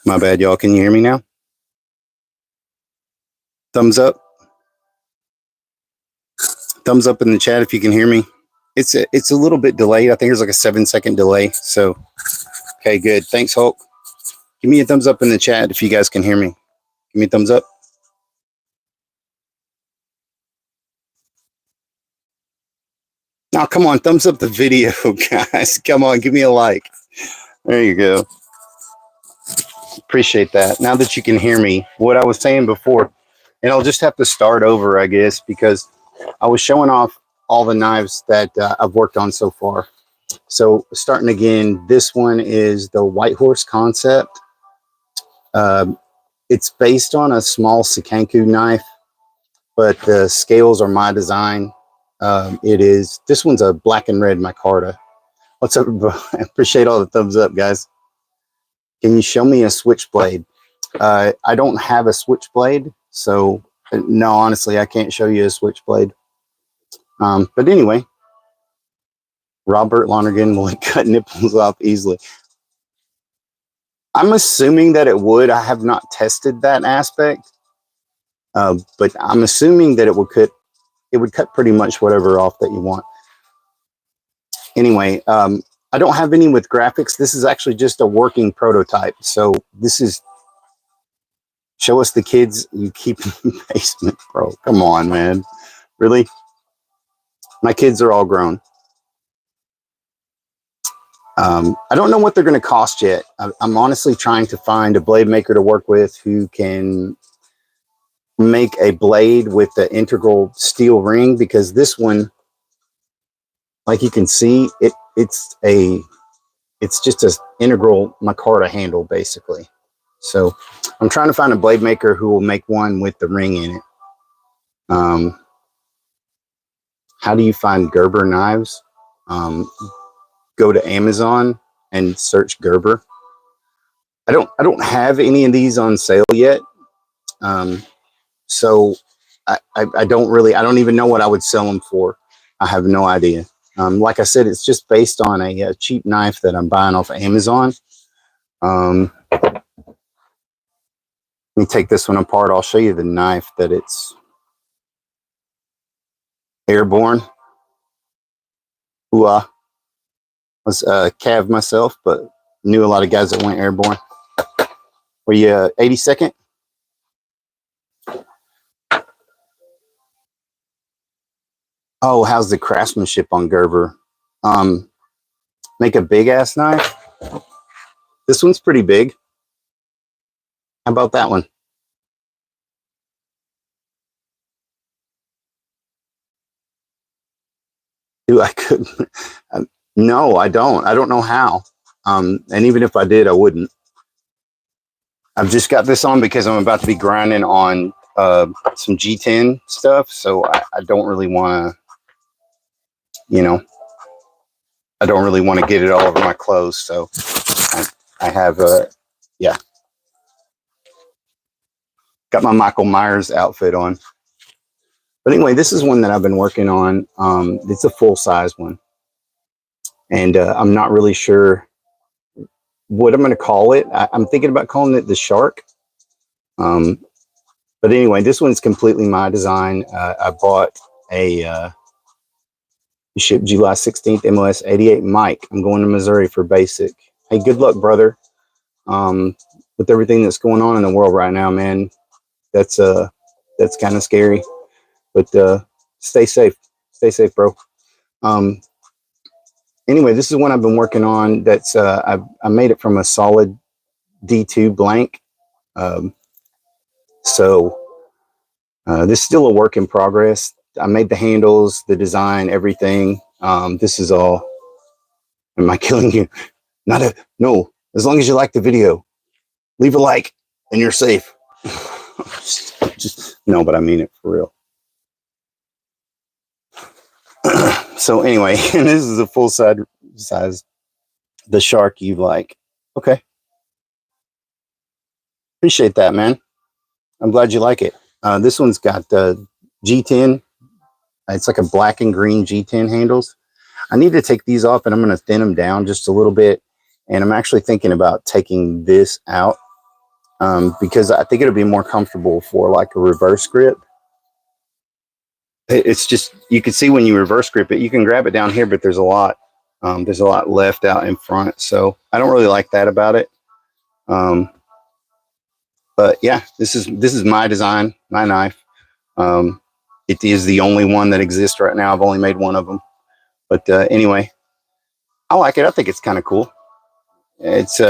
My bad, y'all. Can you hear me now? Thumbs up. Thumbs up in the chat if you can hear me. It's a little bit delayed. I think there's like a 7-second delay. So, okay, good. Thanks, Hulk. Give me a thumbs up in the chat if you guys can hear me. Give me a thumbs up. Now, come on, thumbs up the video, guys. Come on, give me a like. There you go. Appreciate that. Now that you can hear me, what I was saying before, and I'll just have to start over, I guess, because I was showing off all the knives that I've worked on so far. So starting again, this one is the White Horse Concept. It's based on a small Sikanku knife, but the scales are my design. This one's a black and red micarta. What's up, bro? I appreciate all the thumbs up, guys. Can you show me a switchblade? I don't have a switchblade, so no, honestly, I can't show you a switchblade. But anyway, Robert Lonergan will cut nipples off easily. I'm assuming that it would. I have not tested that aspect, but I'm assuming that it would cut. It would cut pretty much whatever off that you want. Anyway, I don't have any with graphics. This is actually just a working prototype. So this is, show us the kids you keep in the basement, bro. Come on, man. Really? My kids are all grown. I don't know what they're going to cost yet. I'm honestly trying to find a blade maker to work with who can make a blade with the integral steel ring, because this one, like you can see, it's just an integral micarta handle basically. So I'm trying to find a blade maker who will make one with the ring in it. How do you find Gerber knives? Go to Amazon and search Gerber. I don't have any of these on sale yet. So I don't even know what I would sell them for. I have no idea. Like I said, it's just based on a cheap knife that I'm buying off of Amazon. Let me take this one apart. I'll show you the knife that it's airborne. Ooh, I was Cav myself, but knew a lot of guys that went airborne. Were you 82nd? Oh, how's the craftsmanship on Gerber? Make a big ass knife. This one's pretty big. How about that one? Dude, I couldn't. No, I don't. I don't know how. And even if I did, I wouldn't. I've just got this on because I'm about to be grinding on some G10 stuff. So I don't really want to, you know, I don't really want to get it all over my clothes. So I have, yeah. Got my Michael Myers outfit on. But anyway, this is one that I've been working on. It's a full size one. And I'm not really sure what I'm going to call it. I'm thinking about calling it the Shark. But anyway, this one's completely my design. I bought a shipped July 16th MOS 88 Mike. I'm going to Missouri for basic. Hey, good luck, brother. With everything that's going on in the world right now, man, that's kind of scary. But stay safe. Stay safe, bro. Anyway, this is one I've been working on. That's I made it from a solid D2 blank. So this is still a work in progress. I made the handles, the design, everything. This is all. Am I killing you? No. As long as you like the video, leave a like and you're safe. No, but I mean it for real. So anyway, and this is a full size, the Shark you like. Okay. Appreciate that, man. I'm glad you like it. This one's got G10. It's like a black and green G10 handles. I need to take these off and I'm going to thin them down just a little bit. And I'm actually thinking about taking this out because I think it'll be more comfortable for like a reverse grip. It's just, you can see when you reverse grip it, you can grab it down here, but there's a lot left out in front. So I don't really like that about it. But yeah, this is my design, my knife. It is the only one that exists right now. I've only made one of them. But anyway, I like it. I think it's kind of cool. It's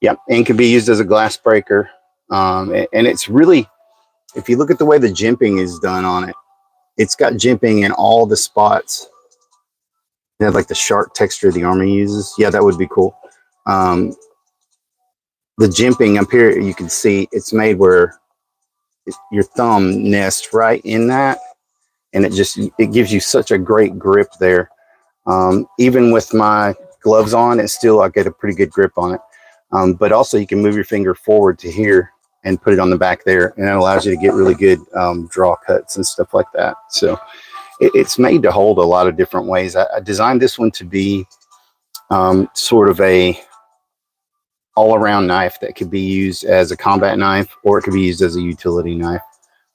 yeah, and can be used as a glass breaker. And it's really, if you look at the way the jimping is done on it, it's got jimping in all the spots. They have like the sharp texture the Army uses. Yeah, that would be cool. The jimping up here, you can see it's made where your thumb nests right in that, and it gives you such a great grip there. Even with my gloves on, it's still, I get a pretty good grip on it. But also you can move your finger forward to here and put it on the back there, and it allows you to get really good draw cuts and stuff like that. So it's made to hold a lot of different ways. I designed this one to be sort of a all-around knife that could be used as a combat knife, or it could be used as a utility knife.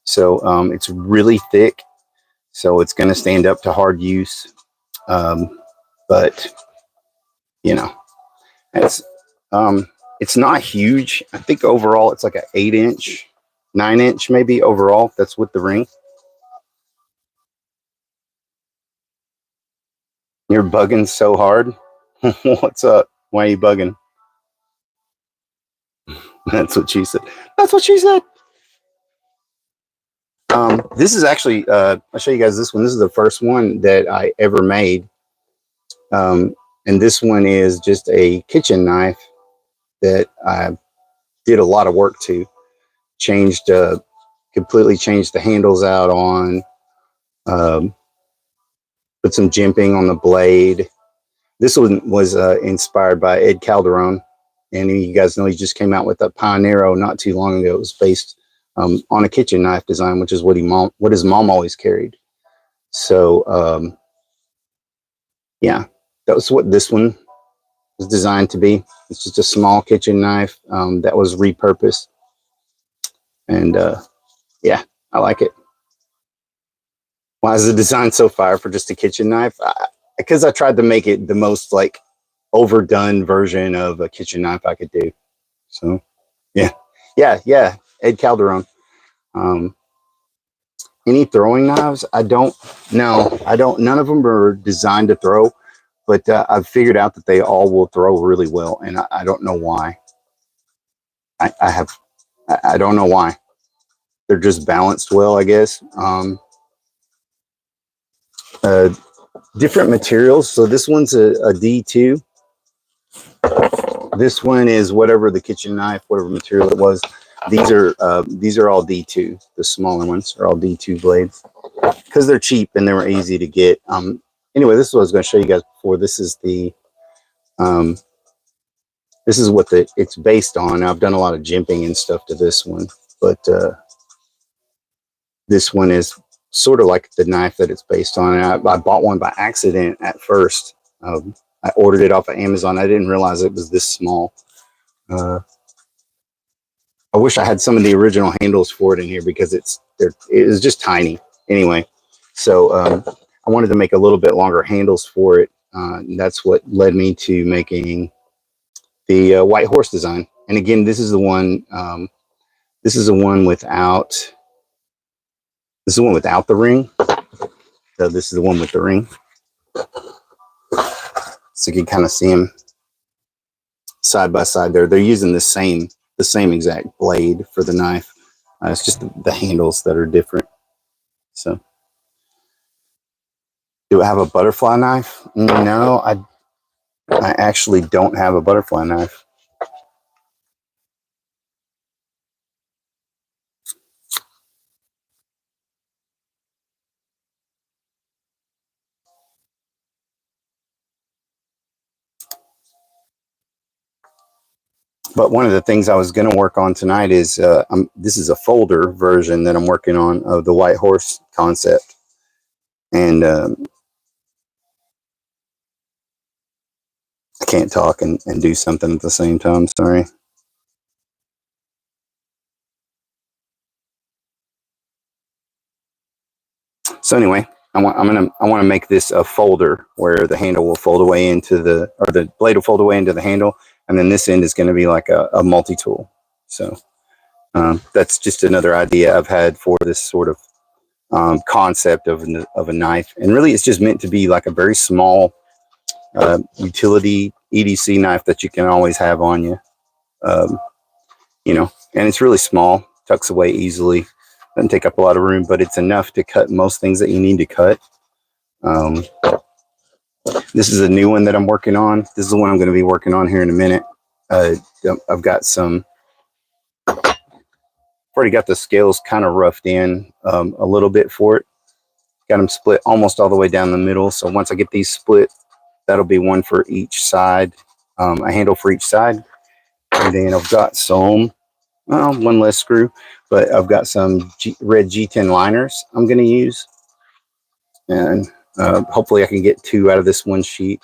So it's really thick, so it's going to stand up to hard use. But you know, it's not huge. I think overall it's like an 8-inch, 9-inch maybe overall. That's with the ring. You're bugging so hard. What's up? Why are you bugging? That's what she said. That's what she said. This is actually, I'll show you guys this one. This is the first one that I ever made. And this one is just a kitchen knife that I did a lot of work to. Completely changed the handles out on, put some jimping on the blade. This one was inspired by Ed Calderon. And you guys know he just came out with a Pioneero not too long ago. It was based on a kitchen knife design, which is what his mom always carried. So yeah, that was what this one was designed to be. It's just a small kitchen knife that was repurposed. And yeah, I like it. Why is the design so fire for just a kitchen knife? Because I tried to make it the most like overdone version of a kitchen knife I could do. So yeah, Ed Calderon. Any throwing knives? I don't know. None of them are designed to throw, but I've figured out that they all will throw really well, and I don't know why. I don't know why. They're just balanced well, I guess. Different materials. So this one's a D2. This one is whatever the kitchen knife, whatever material it was. These are all D2. The smaller ones are all D2 blades because they're cheap and they were easy to get. Anyway, this is what I was going to show you guys before. This is what it's based on. Now, I've done a lot of jimping and stuff to this one, but this one is sort of like the knife that it's based on. And I bought one by accident at first. I ordered it off of Amazon. I didn't realize it was this small. I wish I had some of the original handles for it in here because it was just tiny. Anyway, so I wanted to make a little bit longer handles for it. That's what led me to making the white horse design. And again, this is the one. This is the one without. This is the one without the ring. So this is the one with the ring. So you can kind of see them side by side there. They're using the same exact blade for the knife. It's just the handles that are different. So, do I have a butterfly knife? No, I actually don't have a butterfly knife. But one of the things I was going to work on tonight is this is a folder version that I'm working on of the white horse concept. And I can't talk and do something at the same time. Sorry. So anyway, I want to make this a folder where the handle will fold away into the blade will fold away into the handle, and then this end is going to be like a multi-tool. So that's just another idea I've had for this sort of concept of a knife, and really it's just meant to be like a very small utility EDC knife that you can always have on you. You know, and it's really small, tucks away easily, doesn't take up a lot of room, but it's enough to cut most things that you need to cut. This is a new one that I'm working on. This is the one I'm going to be working on here in a minute. I've got some, already got the scales kind of roughed in a little bit for it. Got them split almost all the way down the middle. So once I get these split, that'll be one for each side, a handle for each side. And then I've got some, well, one less screw, but I've got some red G10 liners I'm going to use. And hopefully I can get 2 out of this one sheet.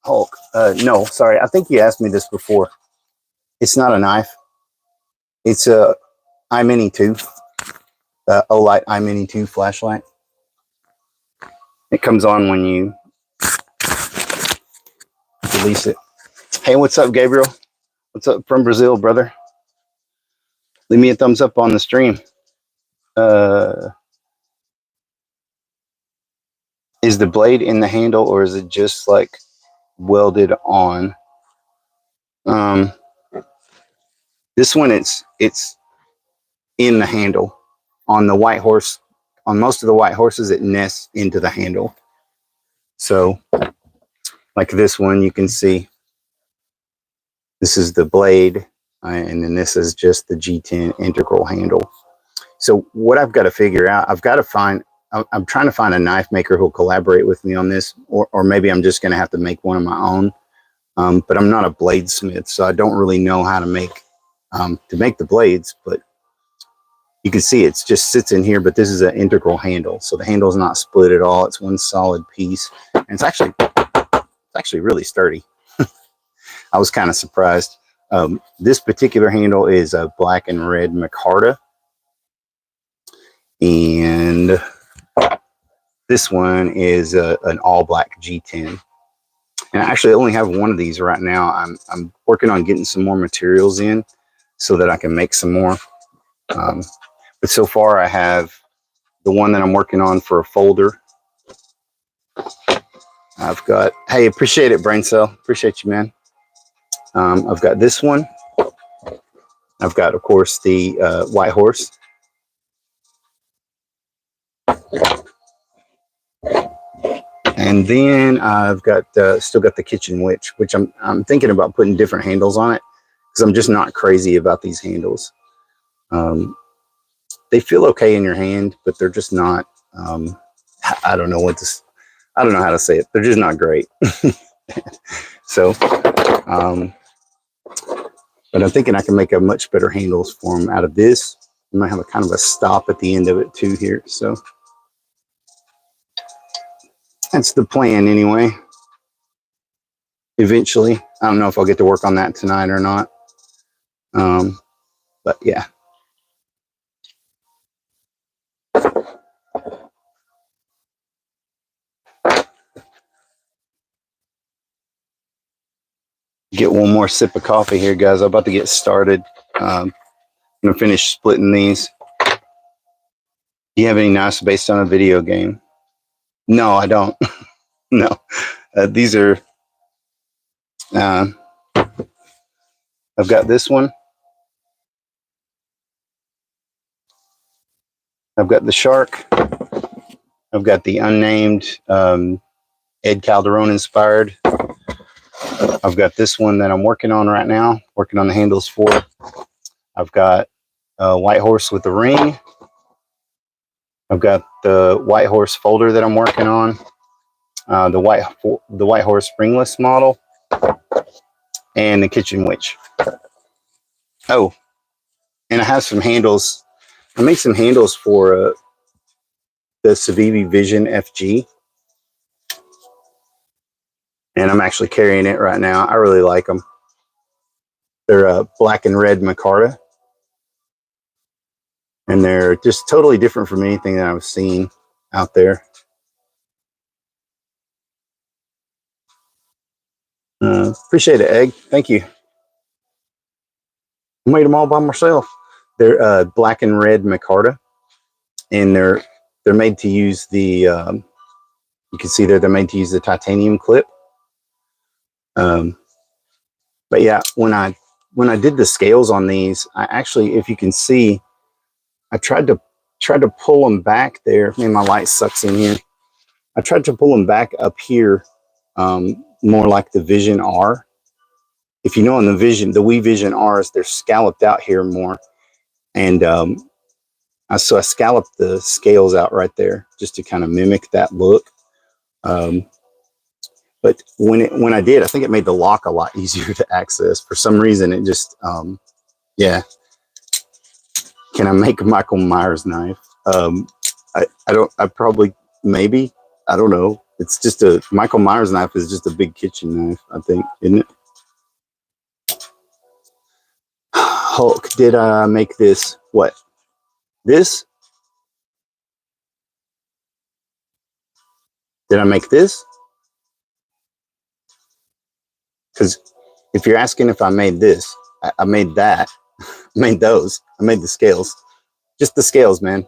Hulk, no, sorry. I think you asked me this before. It's not a knife. It's a iMini 2, Olight iMini 2 flashlight. It comes on when you release it. Hey, what's up, Gabriel? What's up from Brazil, brother? Leave me a thumbs up on the stream. Is the blade in the handle, or is it just like welded on? This one, it's in the handle. On the white horse, on most of the white horses, it nests into the handle. So like this one, you can see this is the blade, and then this is just the G10 integral handle. So what I've got to figure out, I'm trying to find a knife maker who'll collaborate with me on this, or maybe I'm just going to have to make one of my own. But I'm not a bladesmith, so I don't really know how to make the blades. But you can see it just sits in here, but this is an integral handle. So the handle is not split at all. It's one solid piece. And it's actually really sturdy. I was kind of surprised. This particular handle is a black and red micarta. And this one is an all black G10. And I actually only have one of these right now. I'm working on getting some more materials in so that I can make some more. But so far I have the one that I'm working on for a folder. I've got, hey, appreciate it, Brain Cell. Appreciate you, man. I've got this one. I've got, of course, the white horse. And then I've got still got the kitchen witch, which I'm thinking about putting different handles on it because I'm just not crazy about these handles. They feel okay in your hand, but they're just not. I don't know I don't know how to say it. They're just not great. So, but I'm thinking I can make a much better handles for them out of this. I might have a kind of a stop at the end of it too here. So that's the plan anyway. Eventually, I don't know if I'll get to work on that tonight or not. But yeah. Get one more sip of coffee here, guys. I'm about to get started. I'm gonna finish splitting these. Do you have any knives based on a video game? No, I don't. No, these are. I've got this one. I've got the shark. I've got the unnamed Ed Calderon inspired. I've got this one that I'm working on right now, working on the handles for. I've got a white horse with the ring. I've got the white horse folder that I'm working on. The white horse springless model, and the kitchen witch. Oh, and I have some handles. I made some handles for the Civivi Vision FG. And I'm actually carrying it right now. I really like them. They're black and red micarta. And they're just totally different from anything that I was seeing out there. Appreciate it, Egg. Thank you. I made them all by myself. They're black and red micarta, and they're made to use the. You can see they're made to use the titanium clip. But yeah, when I did the scales on these, I actually, if you can see, I tried to pull them back there. Man, my light sucks in here. I tried to pull them back up here, more like the Vision R. If you know, on the Wii Vision Rs, they're scalloped out here more, and so I scalloped the scales out right there just to kind of mimic that look. But when I did, I think it made the lock a lot easier to access. For some reason, it just yeah. Can I make a Michael Myers knife? I don't. I probably, maybe, I don't know. It's just a Michael Myers knife is just a big kitchen knife, I think, isn't it? Hulk, did I make this? What? This? Did I make this? Because if you're asking if I made this, I made that. I made those. I made the scales. Just the scales, man.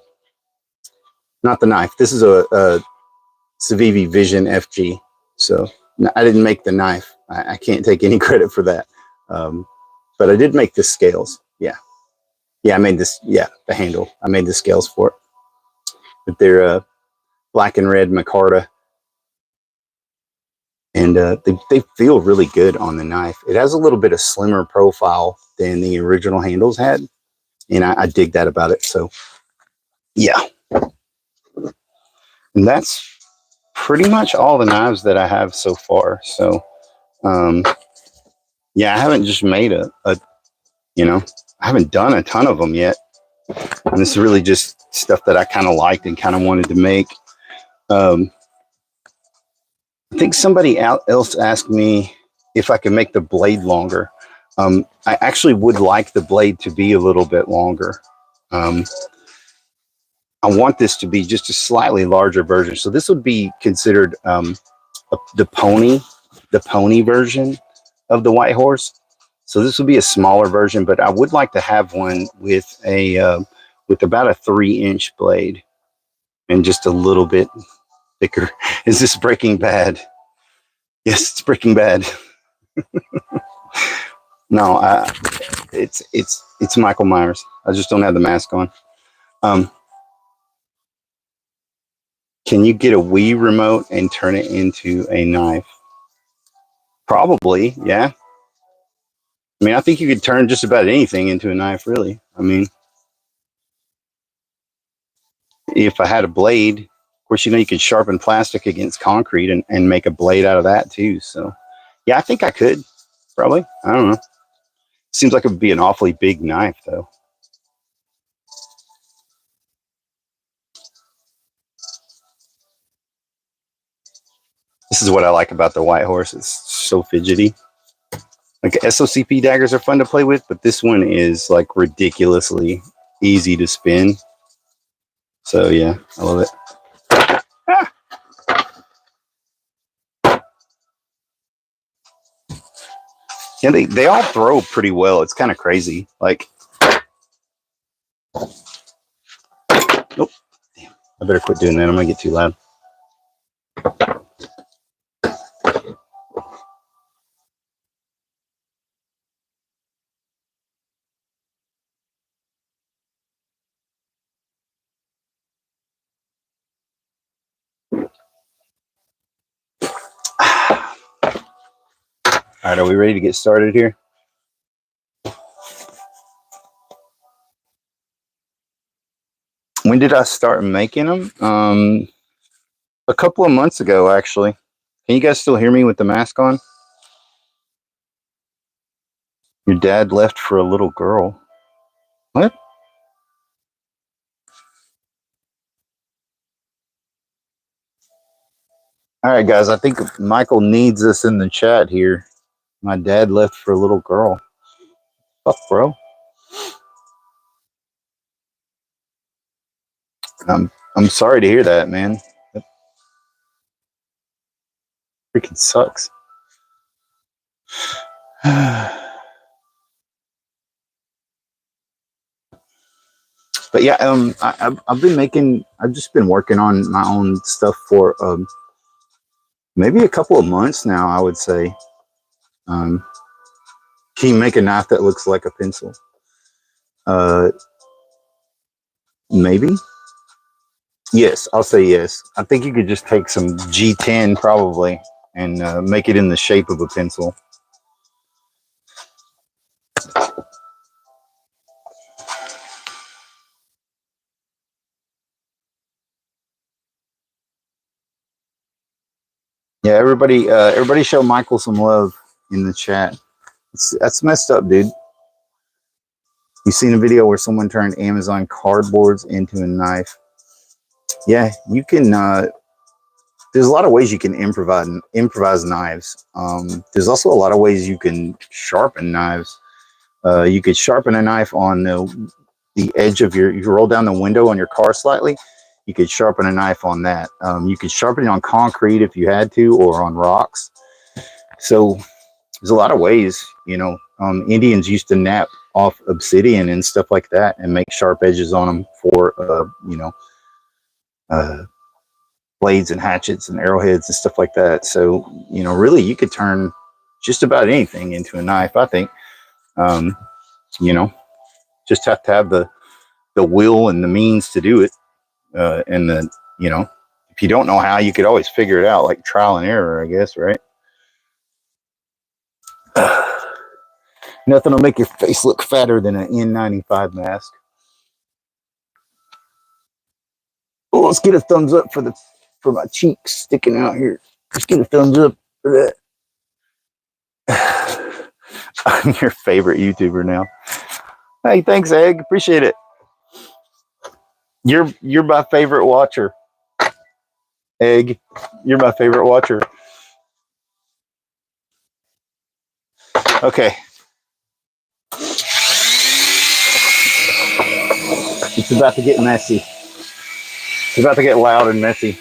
Not the knife. This is a Civivi Vision FG. So I didn't make the knife. I can't take any credit for that. But I did make the scales. Yeah. Yeah, I made this. Yeah, the handle. I made the scales for it. But they're black and red micarta. And they feel really good on the knife. It has a little bit of slimmer profile than the original handles had. And I dig that about it. So, yeah. And that's pretty much all the knives that I have so far. So, yeah, I haven't just made I haven't done a ton of them yet. And this is really just stuff that I kind of liked and kind of wanted to make. I think somebody else asked me if I could make the blade longer. I actually would like the blade to be a little bit longer. I want this to be just a slightly larger version. So this would be considered the pony version of the White Horse. So this would be a smaller version, but I would like to have one with with about a 3-inch blade and just a little bit thicker. Is this Breaking Bad? Yes, it's Breaking Bad. No, it's Michael Myers. I just don't have the mask on. Can you get a Wii remote and turn it into a knife? Probably, yeah. I mean, I think you could turn just about anything into a knife, really. I mean, if I had a blade, of course, you could sharpen plastic against concrete and make a blade out of that too. So, yeah, I think I could. Probably. I don't know. Seems like it would be an awfully big knife, though. This is what I like about the White Horse. It's so fidgety. Like SOCP daggers are fun to play with, but this one is like ridiculously easy to spin. So yeah, I love it. Ah! Yeah, they all throw pretty well. It's kind of crazy. Like, nope. Damn, I better quit doing that. I'm gonna get too loud. All right, are we ready to get started here? When did I start making them? A couple of months ago, actually. Can you guys still hear me with the mask on? Your dad left for a little girl. What? All right, guys, I think Michael needs us in the chat here. My dad left for a little girl. Fuck, bro. I'm sorry to hear that, man. That freaking sucks. But yeah, I've just been working on my own stuff for maybe a couple of months now, I would say. Um, can you make a knife that looks like a pencil? Maybe. Yes, I'll say yes. I think you could just take some G10 probably and make it in the shape of a pencil. Yeah, everybody show Michael some love in the chat. That's messed up, dude. You seen a video where someone turned Amazon cardboards into a knife? Yeah, you can. There's a lot of ways you can improvise knives. There's also a lot of ways you can sharpen knives. You could sharpen a knife on the edge of you roll down the window on your car slightly. You could sharpen a knife on that. You could sharpen it on concrete if you had to, or on rocks. So there's a lot of ways, you know. Indians used to nap off obsidian and stuff like that and make sharp edges on them for, blades and hatchets and arrowheads and stuff like that. So, you know, really you could turn just about anything into a knife, I think. You know, just have to have the will and the means to do it. And the, you know, if you don't know how, you could always figure it out, like trial and error, I guess, right? Nothing will make your face look fatter than an N95 mask. Oh, let's get a thumbs up for my cheeks sticking out here. Let's get a thumbs up for that. I'm your favorite YouTuber now. Hey, thanks, Egg. Appreciate it. You're my favorite watcher. Egg, you're my favorite watcher. Okay. It's about to get messy. It's about to get loud and messy.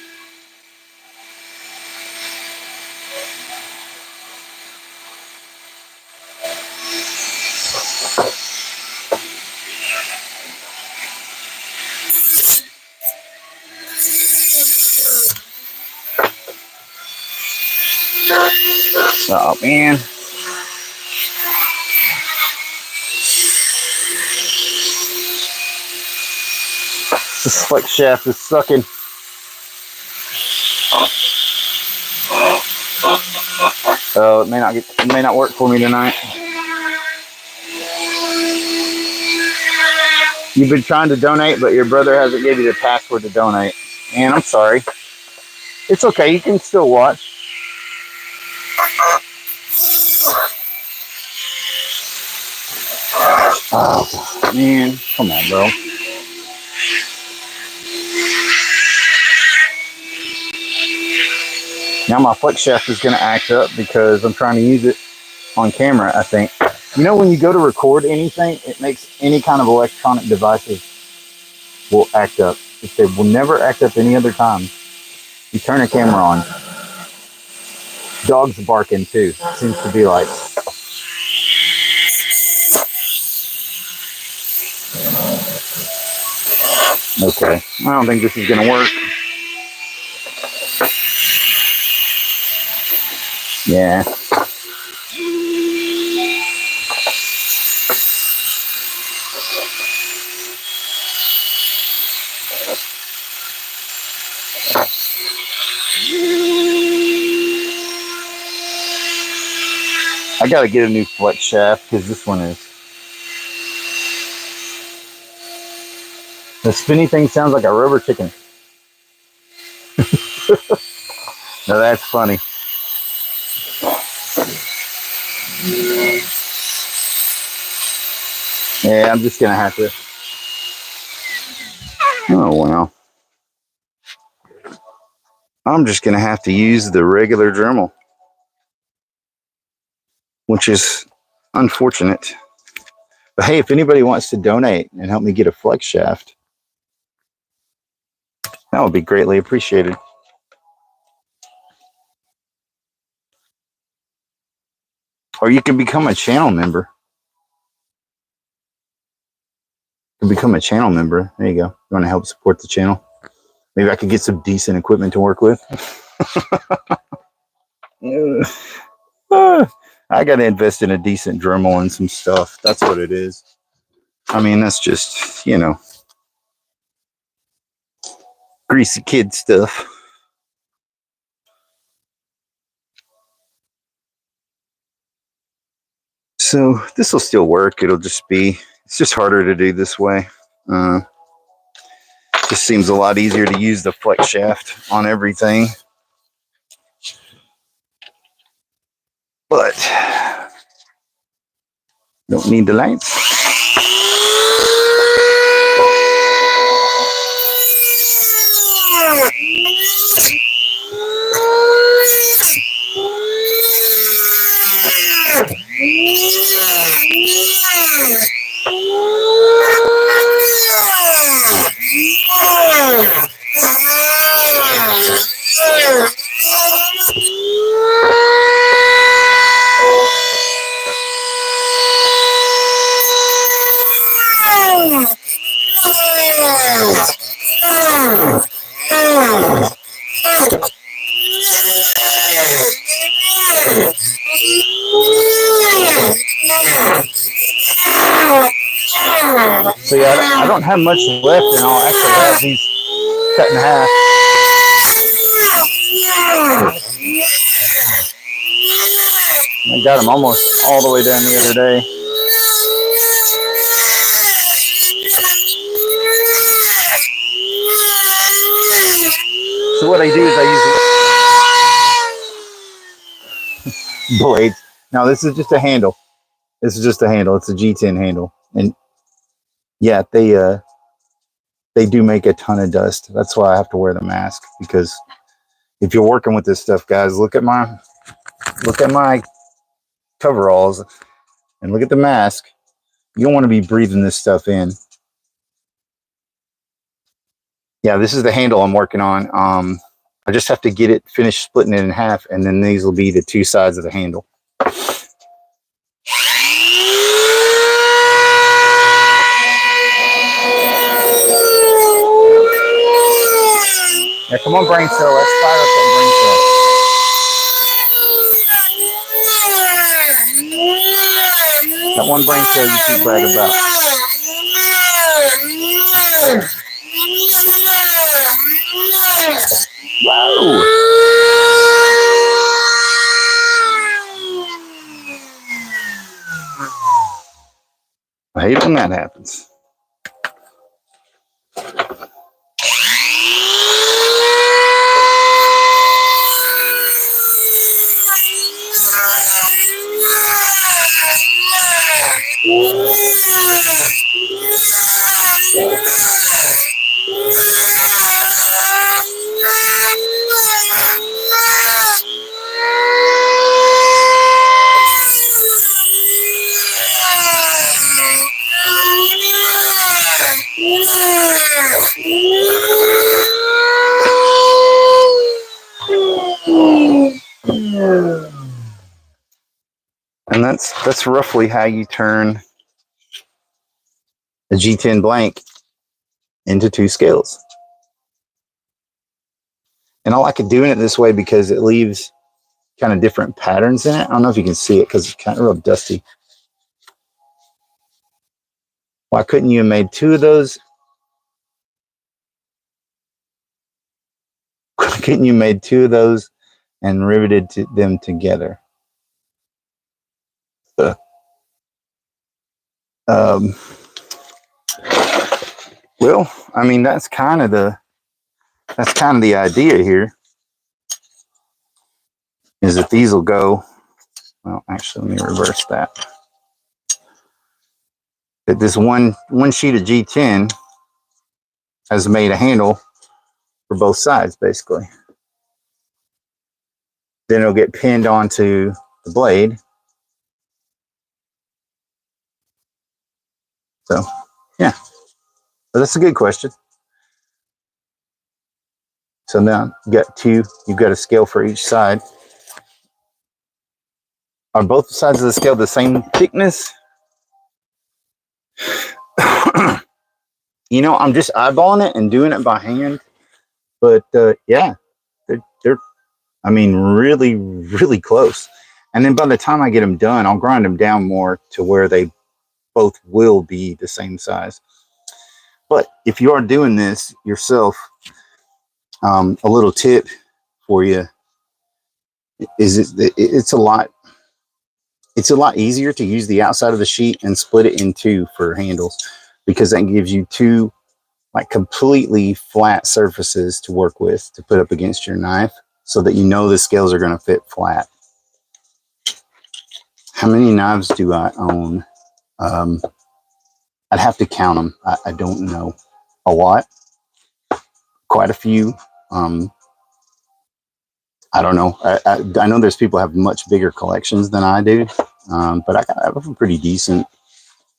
Oh, man. This flex shaft is sucking. Oh, it may not work for me tonight. You've been trying to donate, but your brother hasn't gave you the password to donate. And I'm sorry. It's okay. You can still watch. Oh, man. Come on, bro. Now my flex shaft is going to act up because I'm trying to use it on camera, I think. You know, when you go to record anything, it makes any kind of electronic devices will act up. They will never act up any other time. You turn a camera on. Dogs barking too. Seems to be like. Okay. I don't think this is going to work. Yeah. I got to get a new flex shaft because this one is. The spinny thing sounds like a rubber chicken. No, that's funny. Yeah, I'm just going to have to. Oh, wow. I'm just going to have to use the regular Dremel, which is unfortunate. But hey, if anybody wants to donate and help me get a flex shaft, That would be greatly appreciated. Or you can become a channel member. You can become a channel member. There you go. You want to help support the channel? Maybe I could get some decent equipment to work with. I got to invest in a decent Dremel and some stuff. That's what it is. I mean, that's just, you know, greasy kid stuff. So this will still work. It'll just be, it's just harder to do this way. Just seems a lot easier to use the flex shaft on everything. But don't need the lights. So yeah, I don't have much left, and I'll actually have these cut in half. I got them almost all the way down the other day. So what I do is I use blades. Now this is just a handle. This is just a handle. It's a G10 handle, and yeah, they do make a ton of dust. That's why I have to wear the mask, because if you're working with this stuff, guys, look at my coveralls and look at the mask. You don't want to be breathing this stuff in. Yeah, this is the handle I'm working on. I just have to get it finished splitting it in half, and then these will be the two sides of the handle. Yeah, come on, brain cell. Let's fire up that brain cell. That one brain cell you keep bragging about. Whoa! I hate when that happens. And that's roughly how you turn a G10 blank into two scales. And I like it doing it this way because it leaves kind of different patterns in it. I don't know if you can see it because it's kind of real dusty. Why couldn't you have made two of those? Why couldn't you made two of those and riveted them together? So, well, I mean, that's kind of the idea here, is that these will go, well, actually, let me reverse that. That this one sheet of G10 has made a handle for both sides, basically. Then it'll get pinned onto the blade. So, yeah. But that's a good question. So now you got two. You've got a scale for each side. Are both sides of the scale the same thickness? You know, I'm just eyeballing it and doing it by hand. But yeah, they're, I mean, really, really close. And then by the time I get them done, I'll grind them down more to where they both will be the same size. But if you are doing this yourself, a little tip for you is it's a lot easier to use the outside of the sheet and split it in two for handles, because that gives you two like completely flat surfaces to work with to put up against your knife, so that you know the scales are going to fit flat. How many knives do I own? I'd have to count them. I don't know. A lot. Quite a few. I don't know. I know there's people who have much bigger collections than I do, but I have a pretty decent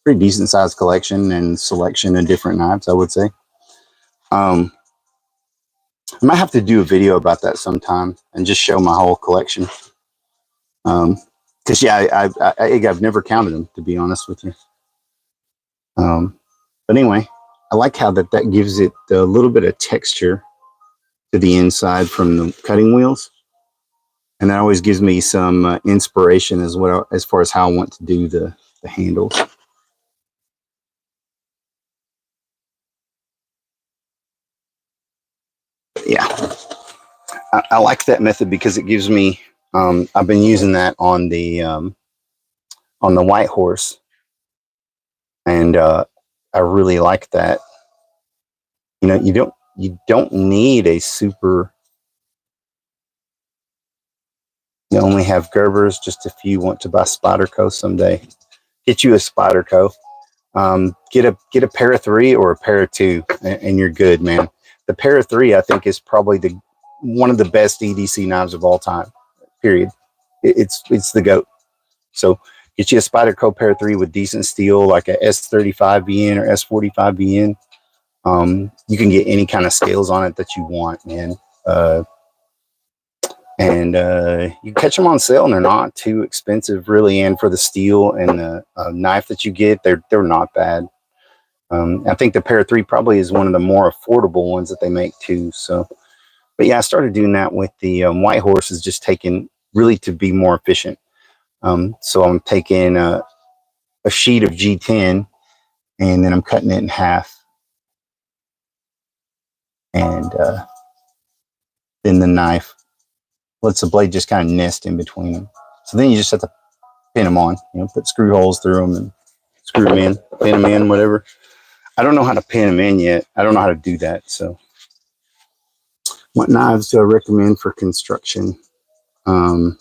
sized collection and selection of different knives, I would say. I might have to do a video about that sometime and just show my whole collection. Because yeah, I've never counted them, to be honest with you. But anyway, I like how that gives it a little bit of texture to the inside from the cutting wheels, and that always gives me some inspiration as far as how I want to do the handles. Yeah, I like that method because it gives me. I've been using that on the White Horse, and I really like that. You know, you don't need a super. You only have Gerbers, just if you want to buy Spyderco someday. Get you a Spyderco. Get a pair of 3 or a pair of 2, and you're good, man. The pair of 3, I think, is probably one of the best EDC knives of all time. Period. It's the GOAT. So get you a Spyderco pair of 3 with decent steel, like a S35BN or S45BN. You can get any kind of scales on it that you want, man. And you catch them on sale, and they're not too expensive, really. And for the steel and the knife that you get, they're not bad. I think the pair of 3 probably is one of the more affordable ones that they make too. So, but yeah, I started doing that with the White Horse, is just taking really to be more efficient. So I'm taking a sheet of G10, and then I'm cutting it in half, and then the knife lets the blade just kind of nest in between them. So then you just have to pin them on, you know, put screw holes through them and screw them in, pin them in, whatever. I don't know how to pin them in yet. I don't know how to do that. So what knives do I recommend for construction? I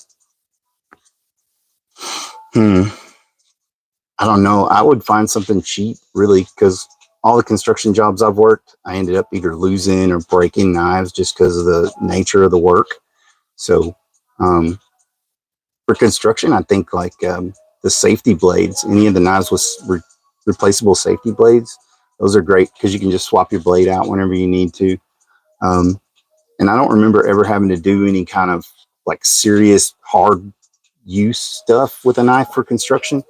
don't know. I would find something cheap, really, because all the construction jobs I've worked, I ended up either losing or breaking knives just because of the nature of the work. So for construction, I think like the safety blades, any of the knives with replaceable safety blades, those are great because you can just swap your blade out whenever you need to. And I don't remember ever having to do any kind of like serious hard use stuff with a knife for construction.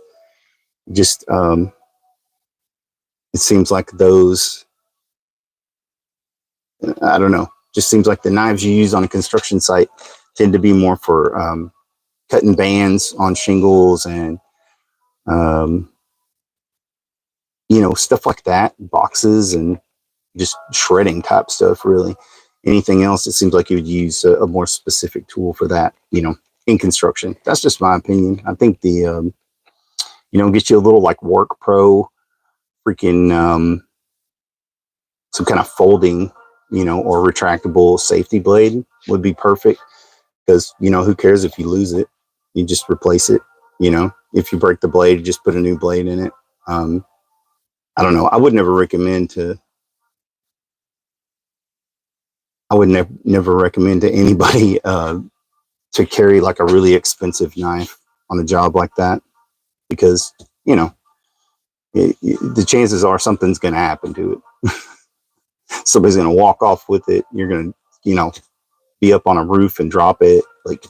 Just it seems like those, I don't know, just seems like the knives you use on a construction site tend to be more for cutting bands on shingles and you know, stuff like that, boxes and just shredding type stuff. Really, anything else, it seems like you would use a more specific tool for that, you know, in construction. That's just my opinion. I think the you know, get you a little like Work Pro freaking some kind of folding, you know, or retractable safety blade would be perfect, because, you know, who cares if you lose it? You just replace it. You know, if you break the blade, just put a new blade in it. I don't know. I would never recommend to. I would never recommend to anybody to carry like a really expensive knife on a job like that, because, you know, the chances are something's going to happen to it. Somebody's going to walk off with it. You're going to you know, be up on a roof and drop it. Like,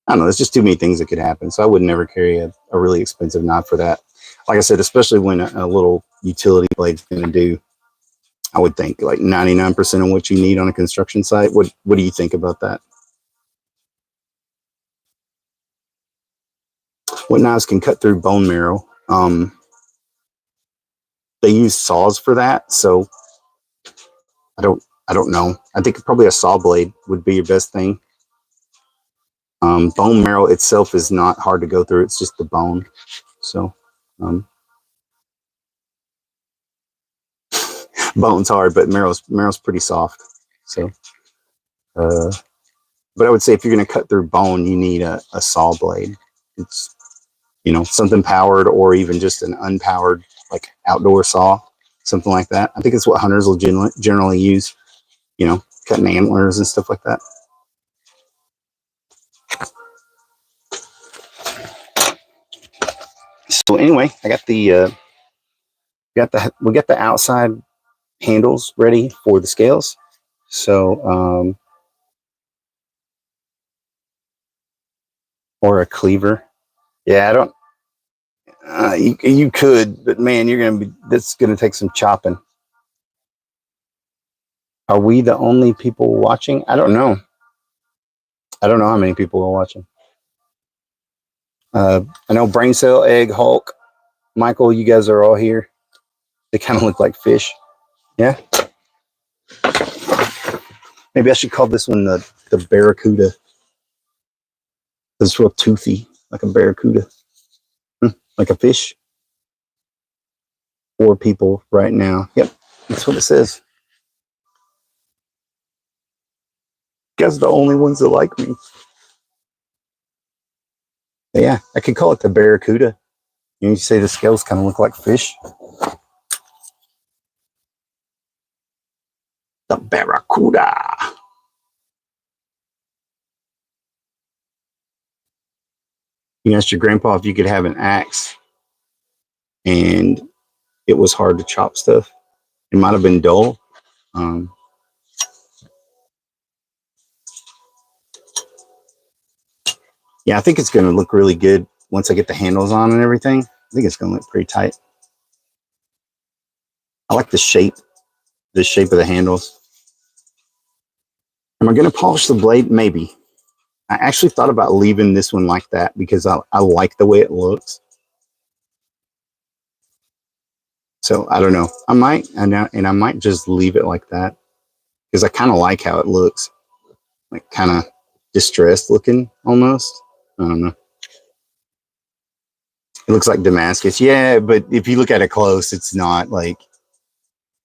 I don't know, there's just too many things that could happen. So I would never carry a really expensive knife for that. Like I said, especially when a little utility blade's going to do, I would think like 99% of what you need on a construction site. What do you think about that? What knives can cut through bone marrow? They use saws for that, so I don't know. I think probably a saw blade would be your best thing. Bone marrow itself is not hard to go through. It's just the bone. So bone's hard, but marrow's pretty soft. So, but I would say if you're going to cut through bone, you need a saw blade. It's, you know, something powered or even just an unpowered, like outdoor saw, something like that. I think it's what hunters will generally use, you know, cutting antlers and stuff like that. So anyway, I got we got the outside handles ready for the scales. So or a cleaver. Yeah, I don't. You could, but man, that's gonna take some chopping. Are we the only people watching? I don't know. I don't know how many people are watching. I know Brain Cell, Egg, Hulk, Michael, you guys are all here. They kind of look like fish. Yeah. Maybe I should call this one the Barracuda. It's real toothy, like a barracuda. Like a fish. 4 people right now. Yep, that's what it says. You guys are the only ones that like me. But yeah, I could call it the Barracuda. You say the scales kind of look like fish. The Barracuda. You asked your grandpa if you could have an axe, and it was hard to chop stuff. It might have been dull. Yeah, I think it's going to look really good once I get the handles on and everything. I think it's going to look pretty tight. I like the shape of the handles. Am I going to polish the blade? Maybe. I actually thought about leaving this one like that because I like the way it looks. So I don't know. I might, and I might just leave it like that because I kind of like how it looks, like kind of distressed looking almost. I don't know. It looks like Damascus. Yeah, but if you look at it close, it's not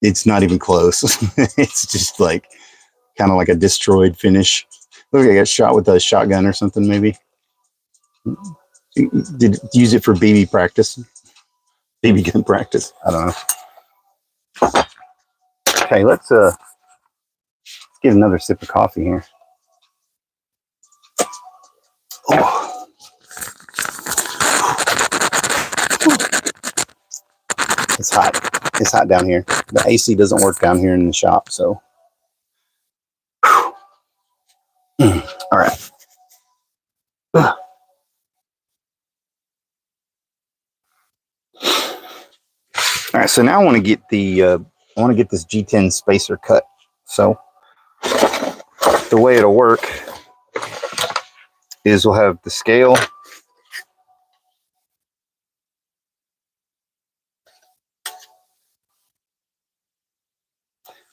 even close. It's just like kind of like a destroyed finish. Look, I got shot with a shotgun or something, maybe. Did use it for BB practice, BB gun practice. I don't know. Okay, let's get another sip of coffee here. Oh. It's hot. It's hot down here. The AC doesn't work down here in the shop, so. All right. All right. So now I want to get this G10 spacer cut. So the way it'll work is we'll have the scale.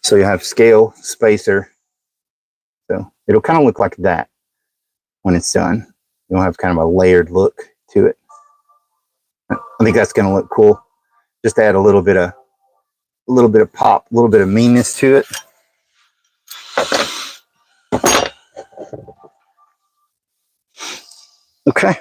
So you have scale, spacer. So it'll kind of look like that when it's done. You'll have kind of a layered look to it. I think that's going to look cool. Just add a little bit of pop, a little bit of meanness to it. Okay.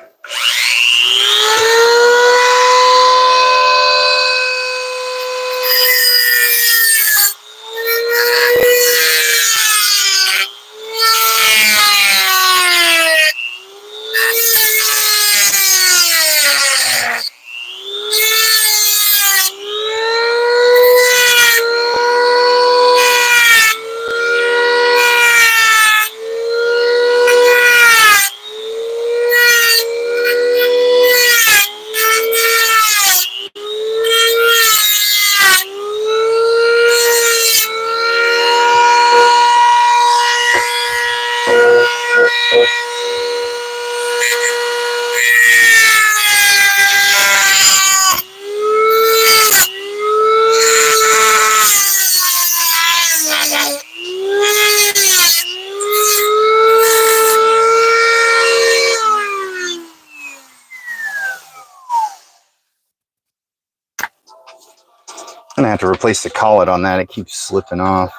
gonna have to replace the collet on that. It keeps slipping off.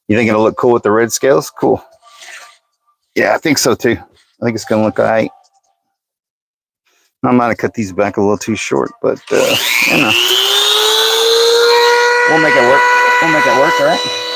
You think it'll look cool with the red scales? Cool. Yeah, I think so too. I think it's gonna look all right. I might have cut these back a little too short, but you know, we'll make it work. We'll make it work, all right?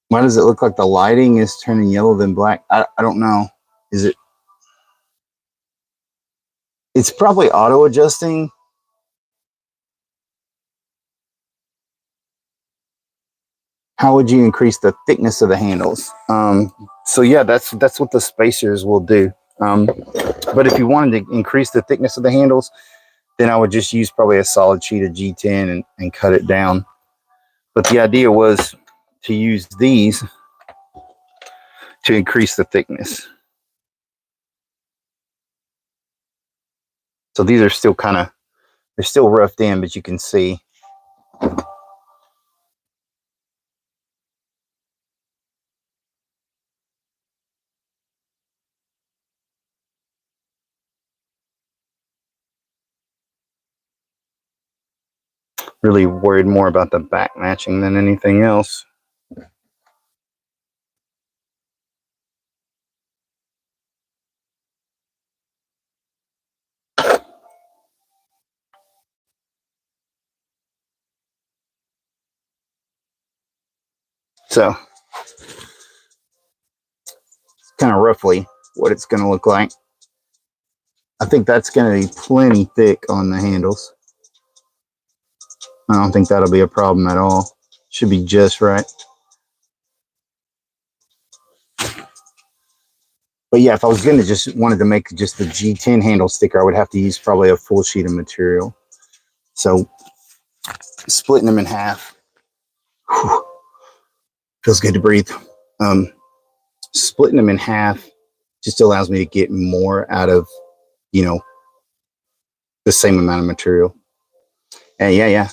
Why does it look like the lighting is turning yellow than black? I don't know. Is it? It's probably auto adjusting. How would you increase the thickness of the handles? So yeah, that's what the spacers will do. But if you wanted to increase the thickness of the handles, then I would just use probably a solid sheet of G10 and cut it down. But the idea was to use these to increase the thickness. So these are still they're still roughed in, but you can see. Really worried more about the back matching than anything else. So kind of roughly what it's going to look like. I think that's going to be plenty thick on the handles. I don't think that'll be a problem at all. Should be just right. But yeah, if I was going to just wanted to make just the G10 handle sticker, I would have to use probably a full sheet of material. So splitting them in half. Whew, feels good to breathe. Splitting them in half just allows me to get more out of, you know, the same amount of material. And yeah,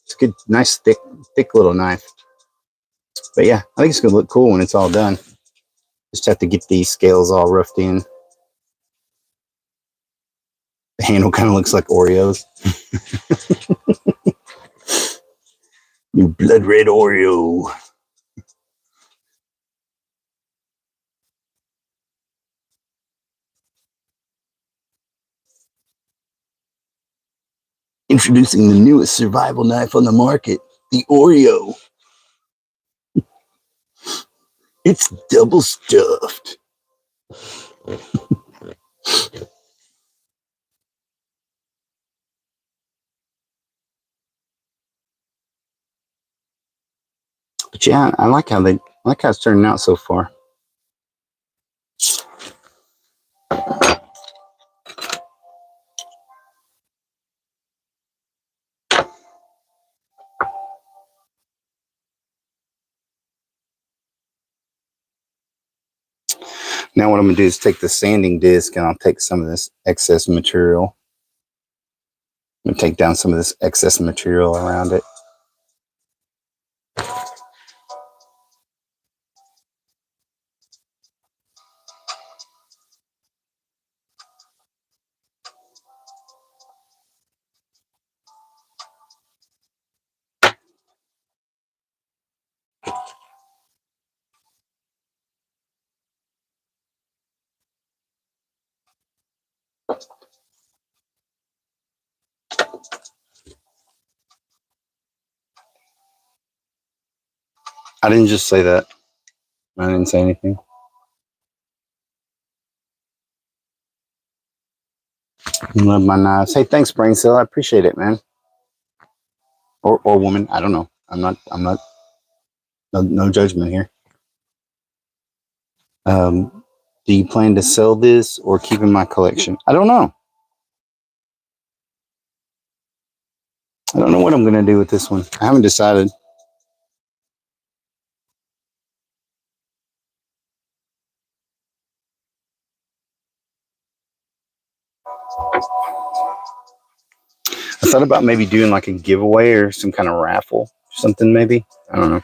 it's a good, nice, thick little knife. But yeah, I think it's gonna look cool when it's all done. Just have to get these scales all roughed in. The handle kind of looks like Oreos. You blood red Oreo. Introducing the newest survival knife on the market, the Oreo. It's double stuffed. But yeah, I like how it's turning out so far. Now what I'm going to do is take the sanding disc and I'll take some of this excess material. I'm going to take down some of this excess material around it. I didn't just say that. I didn't say anything. Love my knives. Hey, thanks, Brain Cell. I appreciate it, man. Or woman. I don't know. I'm not. No judgment here. Do you plan to sell this or keep in my collection? I don't know. I don't know what I'm going to do with this one. I haven't decided. I thought about maybe doing like a giveaway or some kind of raffle or something maybe. I don't know.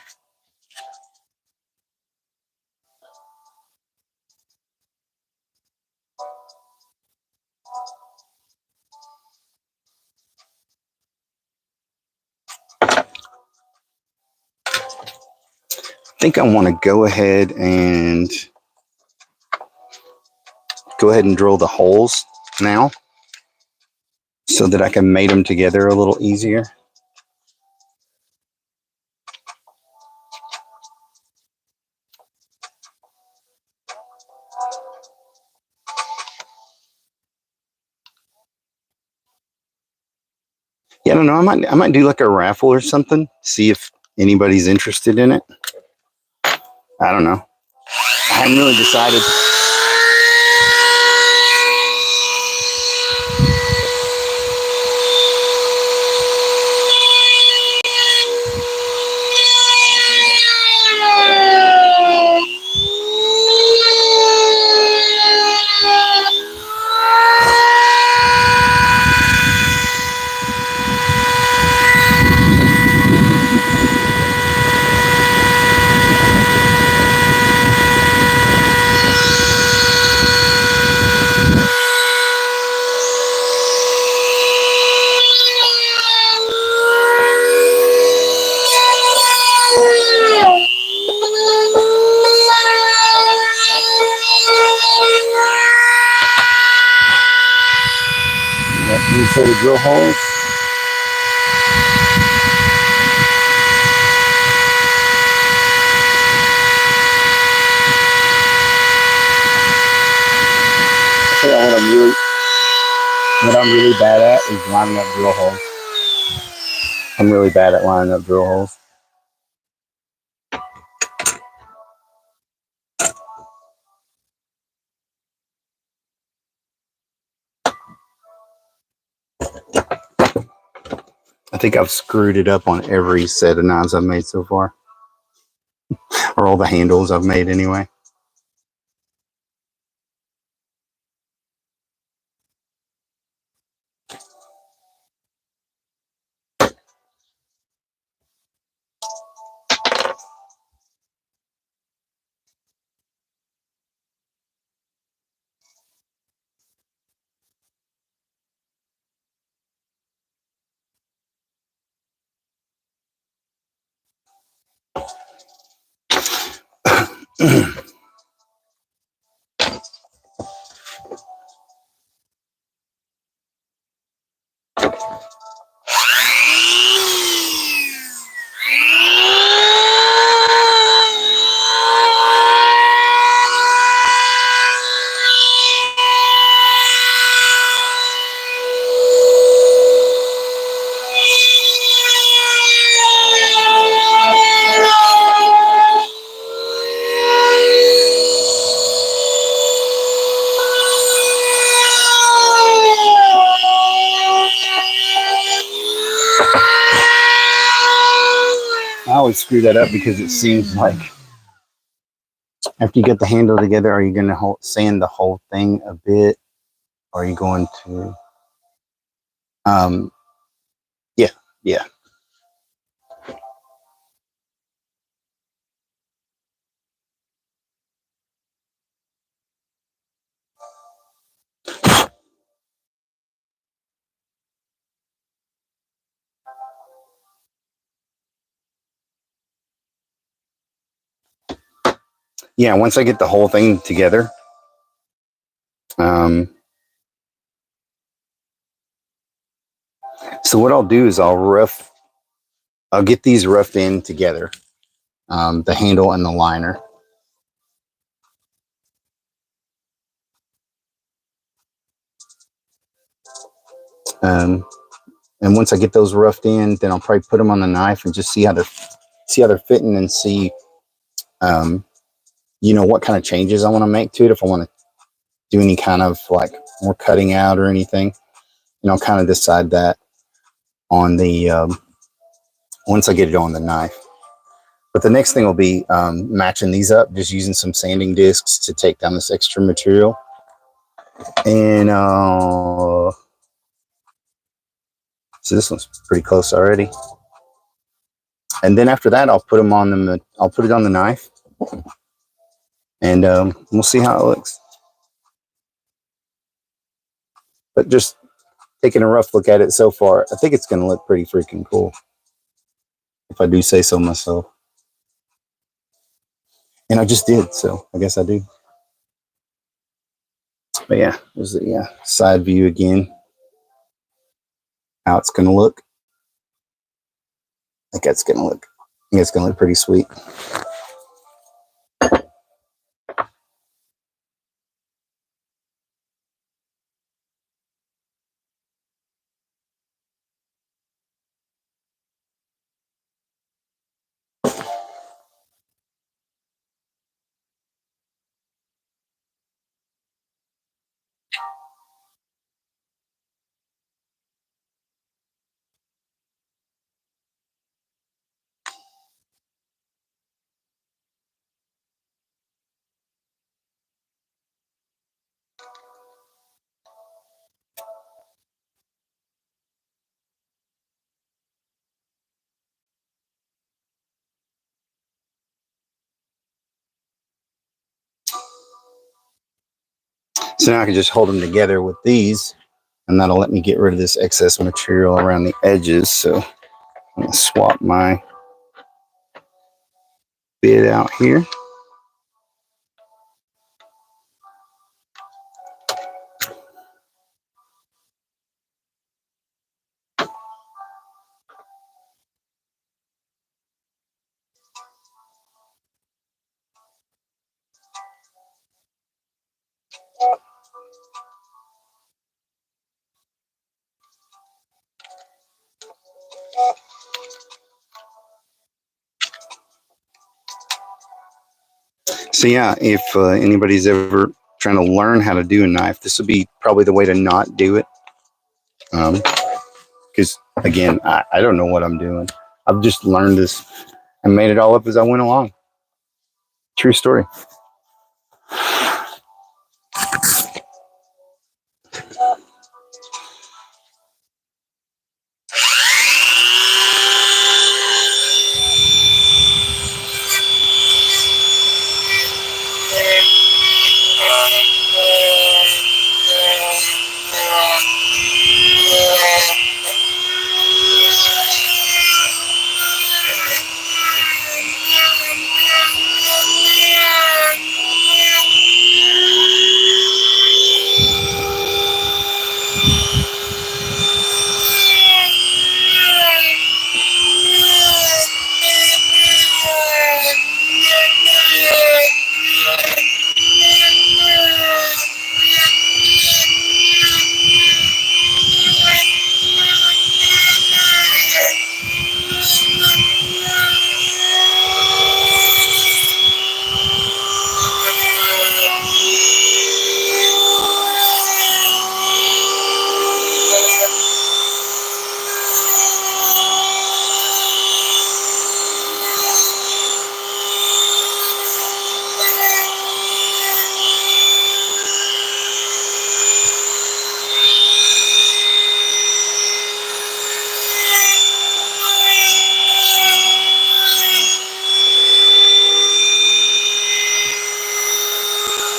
I think I want to go ahead and drill the holes now so that I can mate them together a little easier. Yeah, I don't know. I might do like a raffle or something. See if anybody's interested in it. I don't know. I haven't really decided. For the drill holes. What I'm really bad at is lining up drill holes. I'm really bad at lining up drill holes. I think I've screwed it up on every set of knives I've made so far. Or all the handles I've made anyway. always screw that up because it seems like after you get the handle together, are you going to sand the whole thing a bit? Or are you going to, yeah, yeah. Yeah, once I get the whole thing together, so what I'll do is I'll get these roughed in together, the handle and the liner. And once I get those roughed in, then I'll probably put them on the knife and just see how they're fitting and see, you know, what kind of changes I want to make to it. If I want to do any kind of like more cutting out or anything, and I'll kind of decide that on the once I get it on the knife. But the next thing will be matching these up, just using some sanding discs to take down this extra material. And so this one's pretty close already. And then after that, I'll put them on I'll put it on the knife, and we'll see how it looks. But just taking a rough look at it so far, I think it's going to look pretty freaking cool, if I do say so myself. And I just did, so I guess I do. But yeah, there's the side view again. How it's going to look. I think it's going to look pretty sweet. So now I can just hold them together with these, and that'll let me get rid of this excess material around the edges. So I'm going to swap my bit out here. So yeah, if anybody's ever trying to learn how to do a knife, this would be probably the way to not do it. Because again, I don't know what I'm doing. I've just learned this and made it all up as I went along. True story.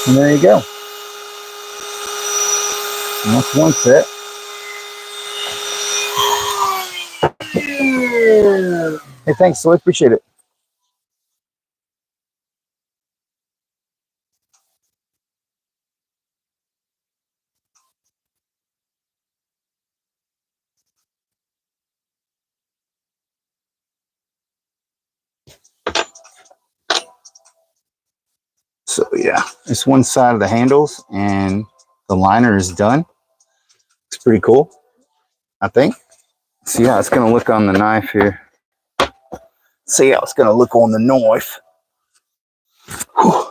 And there you go. And that's one set. Hey, thanks, so I appreciate it. So yeah, it's one side of the handles and the liner is done. It's pretty cool, I think. See how it's going to look on the knife here. See how it's going to look on the knife. Whew.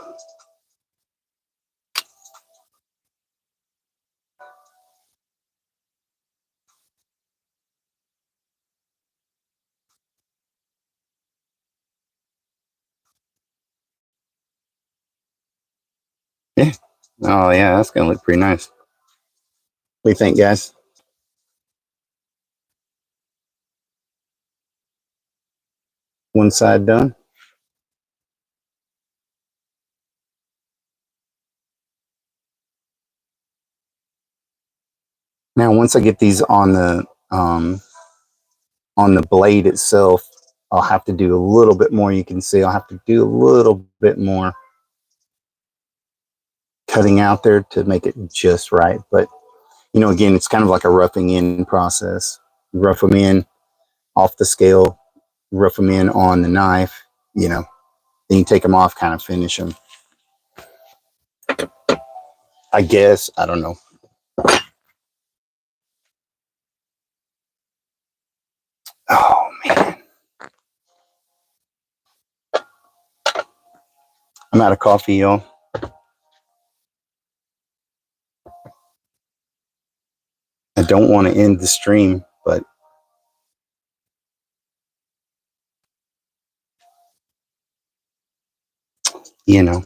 Yeah. Oh yeah, that's going to look pretty nice. What do you think, guys? One side done. Now, once I get these on the blade itself, I'll have to do a little bit more. You can see I'll have to do a little bit more cutting out there to make it just right. But, you know, again, it's kind of like a roughing in process. Rough them in off the scale, rough them in on the knife, you know, then you take them off, kind of finish them. I guess, I don't know. Oh, man. I'm out of coffee, y'all. I don't want to end the stream, but you know.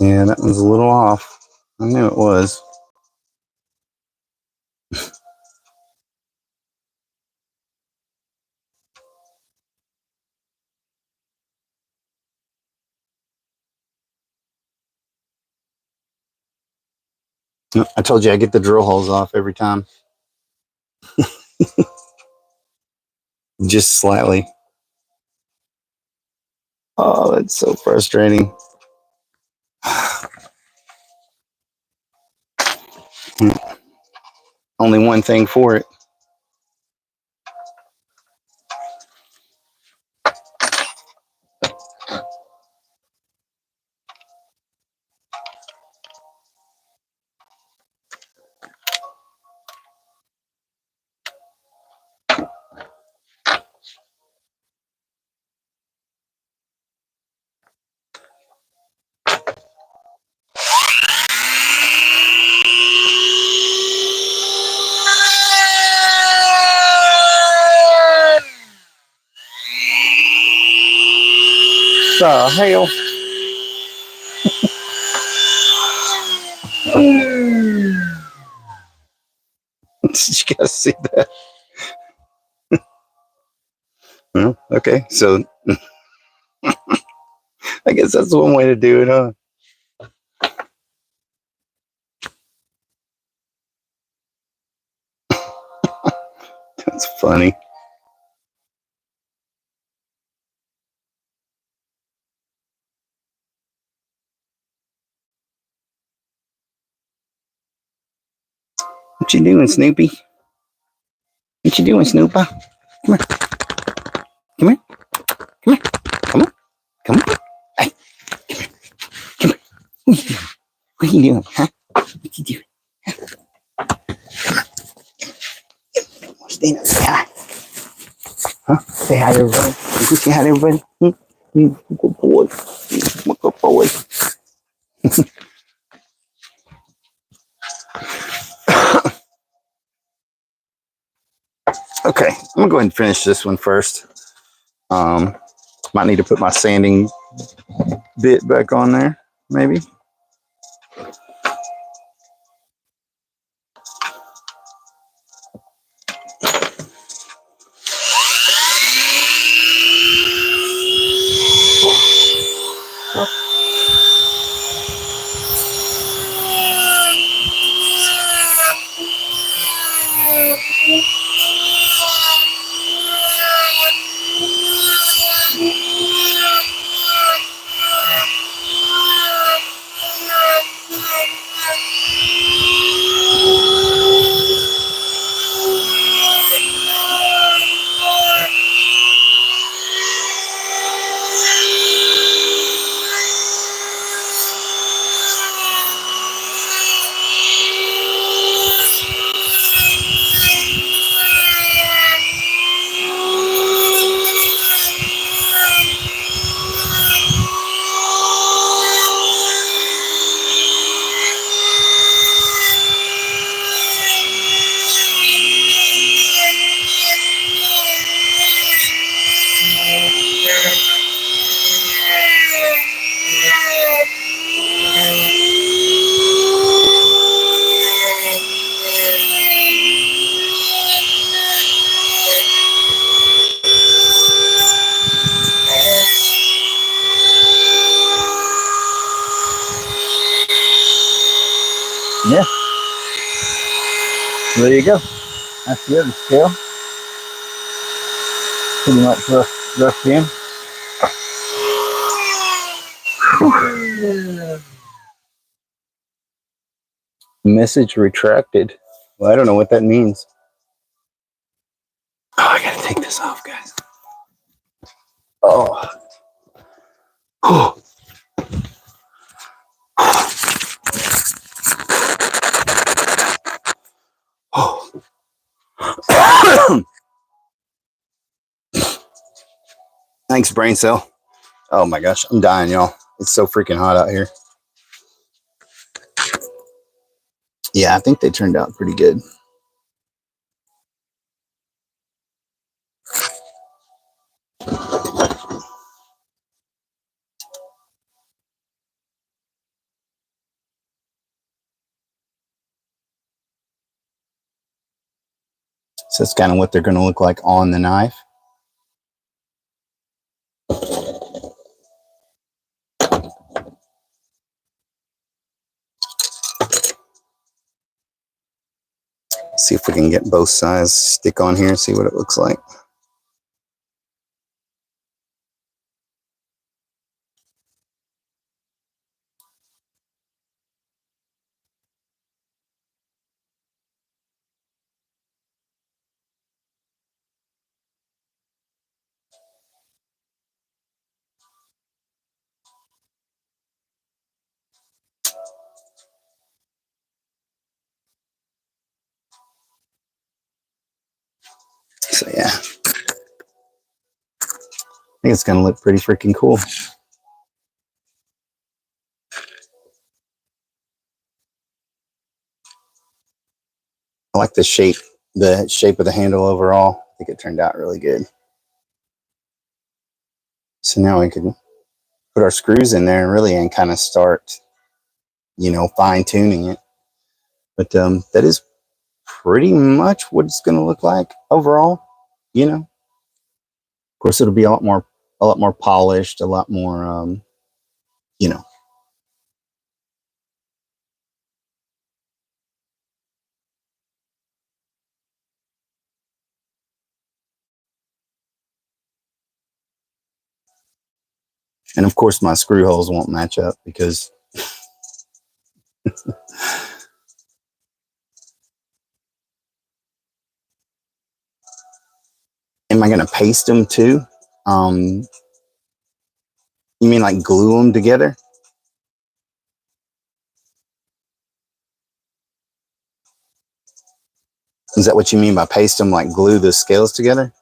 Yeah, that was a little off. I knew it was. I told you I get the drill holes off every time. Just slightly. Oh, that's so frustrating. Only one thing for it. The hell? Did you guys see that? Well, okay, so I guess that's one way to do it, huh? That's funny. What you doing, Snoopy? What you doing, Snooper? Come here. Come here. Come here. Come on. Come on. Hey. Come here. Come here. What are you doing? Huh? What you doing? Stand up. Say hi. Huh? Say hi to everybody. You say hi to everybody. Good boy. Good boy. Okay, I'm gonna go ahead and finish this one first. Might need to put my sanding bit back on there, maybe. Yeah, there you go. That's the other scale. Pretty much roughed in. Message retracted. Well, I don't know what that means. Oh, I gotta take this off, guys. Oh. Oh. Oh. Thanks, brain cell. Oh my gosh, I'm dying, y'all. It's so freaking hot out here. Yeah, I think they turned out pretty good. So that's kind of what they're going to look like on the knife. See if we can get both sides stick on here and see what it looks like. So yeah, I think it's going to look pretty freaking cool. I like the shape of the handle overall. I think it turned out really good. So now we can put our screws in there really and kind of start, you know, fine tuning it. But that is pretty much what it's going to look like overall, you know. Of course, it'll be a lot more polished, a lot more, you know. And of course, my screw holes won't match up because am I going to paste them too? You mean like glue them together? Is that what you mean by paste them, like glue the scales together?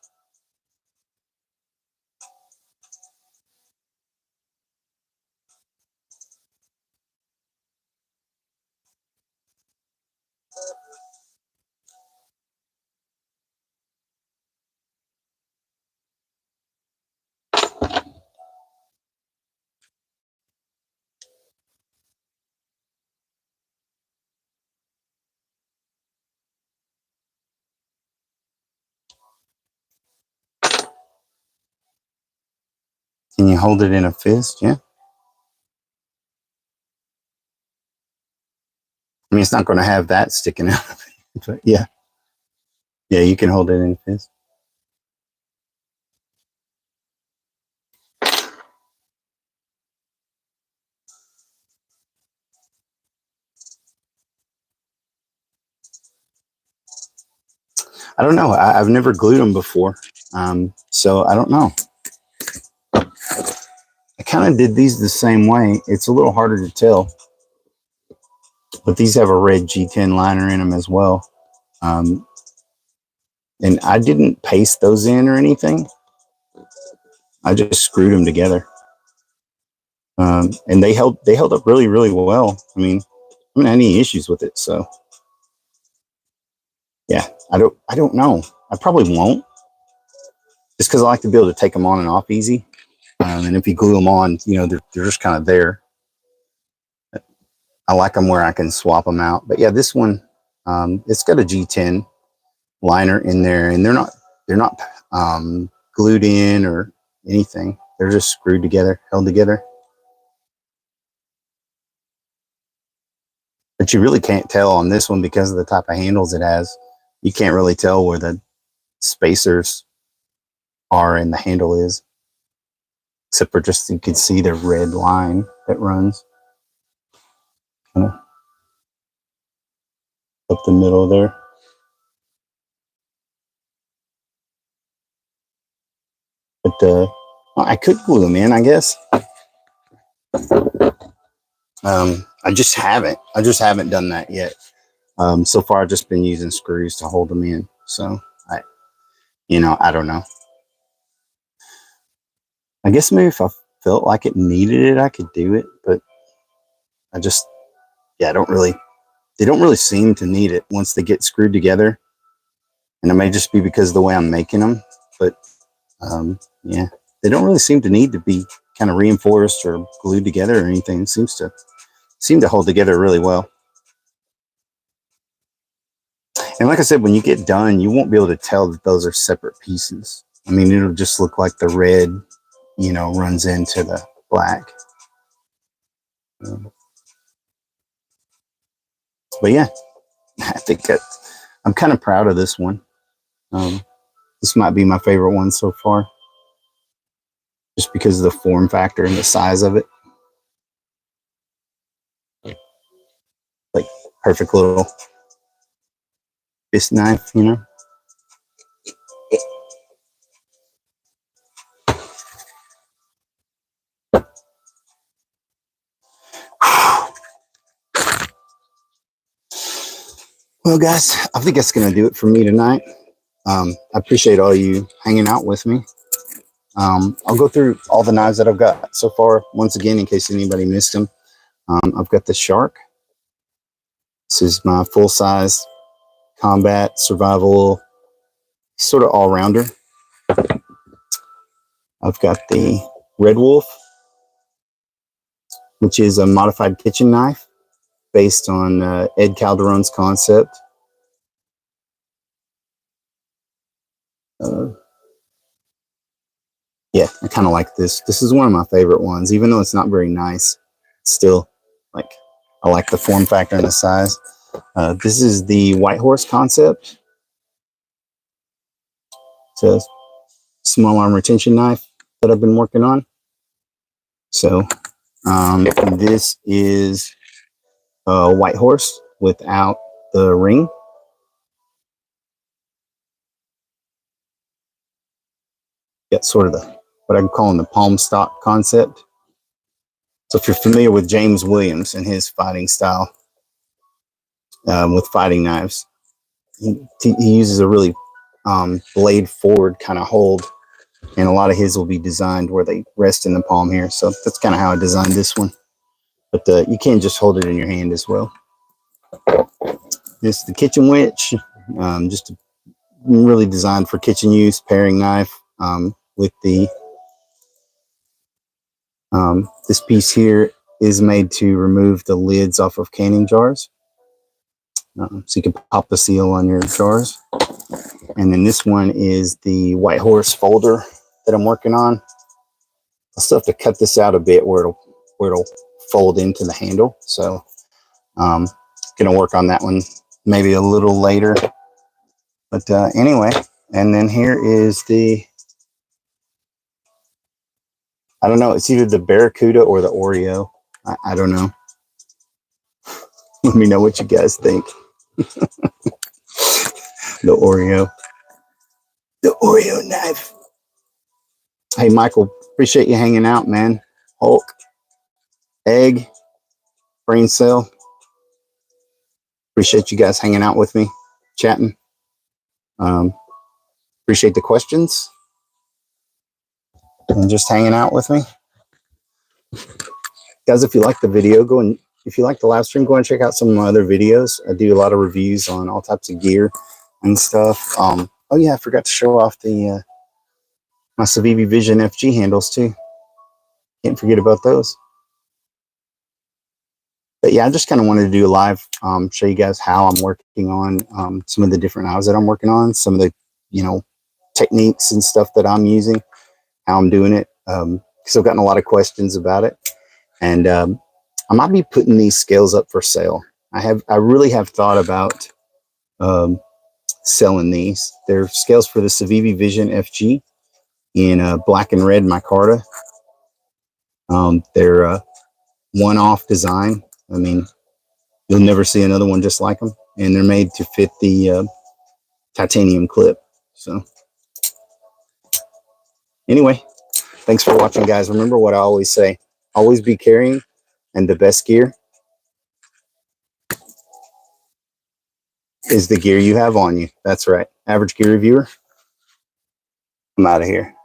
Can you hold it in a fist? Yeah. I mean, it's not going to have that sticking out of it, but yeah. Yeah, you can hold it in a fist. I don't know. I've never glued them before. So I don't know. I kind of did these the same way. It's a little harder to tell. But these have a red G10 liner in them as well. And I didn't paste those in or anything. I just screwed them together. And they held up really, really well. I mean, I haven't had any issues with it. So yeah, I don't know. I probably won't. Just because I like to be able to take them on and off easy. And if you glue them on, you know, they're just kind of there. I like them where I can swap them out. But yeah, this one, it's got a G10 liner in there, and they're not glued in or anything. They're just screwed together, held together. But you really can't tell on this one because of the type of handles it has. You can't really tell where the spacers are and the handle is, except for just you can see the red line that runs kind of up the middle there. But I could glue them in, I guess. I just haven't done that yet. So far I've just been using screws to hold them in. So I don't know. I guess maybe if I felt like it needed it, I could do it, but they don't really seem to need it once they get screwed together. And it may just be because of the way I'm making them, but yeah, they don't really seem to need to be kind of reinforced or glued together or anything. It seem to hold together really well. And like I said, when you get done, you won't be able to tell that those are separate pieces. I mean, it'll just look like the red, runs into the black. But yeah, I think that I'm kind of proud of this one. This might be my favorite one so far, just because of the form factor and the size of it. Like perfect little fist knife, Well, guys, I think that's going to do it for me tonight. I appreciate all you hanging out with me. I'll go through all the knives that I've got so far once again in case anybody missed them. I've got the Shark. This is my full-size combat survival sort of all-rounder. I've got the Red Wolf, which is a modified kitchen knife based on Ed Calderon's concept. Yeah, I kind of like this. This is one of my favorite ones, even though it's not very nice. It's still, like, I like the form factor and the size. This is the White Horse concept. It's a small arm retention knife that I've been working on. So this is a White Horse without the ring. Got sort of what I'm calling the palm stock concept. So if you're familiar with James Williams and his fighting style with fighting knives, he uses a really blade forward kind of hold, and a lot of his will be designed where they rest in the palm here. So that's kind of how I designed this one. But you can just hold it in your hand as well. This is the kitchen witch, just really designed for kitchen use, paring knife with the this piece here is made to remove the lids off of canning jars. So you can pop the seal on your jars. And then this one is the White Horse folder that I'm working on. I still have to cut this out a bit where it'll fold into the handle. So gonna work on that one maybe a little later. But anyway, and then here is the, I don't know, it's either the Barracuda or the Oreo. I don't know. Let me know what you guys think. The Oreo. The Oreo knife. Hey, Michael, appreciate you hanging out, man. Hulk, Egg, Brain Cell. Appreciate you guys hanging out with me, chatting. Appreciate the questions and just hanging out with me. Guys, if you like the video, if you like the live stream, go and check out some of my other videos. I do a lot of reviews on all types of gear and stuff. Oh yeah, I forgot to show off the my Civivi Vision FG handles too. Can't forget about those. But yeah, I just kind of wanted to do a live, show you guys how I'm working on some of the different knives that I'm working on, some of the, you know, techniques and stuff that I'm using, how I'm doing it. Because I've gotten a lot of questions about it. And I might be putting these scales up for sale. I really have thought about selling these. They're scales for the Civivi Vision FG in black and red micarta. They're a one-off design. I mean, you'll never see another one just like them. And they're made to fit the titanium clip. So anyway, thanks for watching, guys. Remember what I always say. Always be carrying, and the best gear is the gear you have on you. That's right. Average Gear Reviewer, I'm out of here.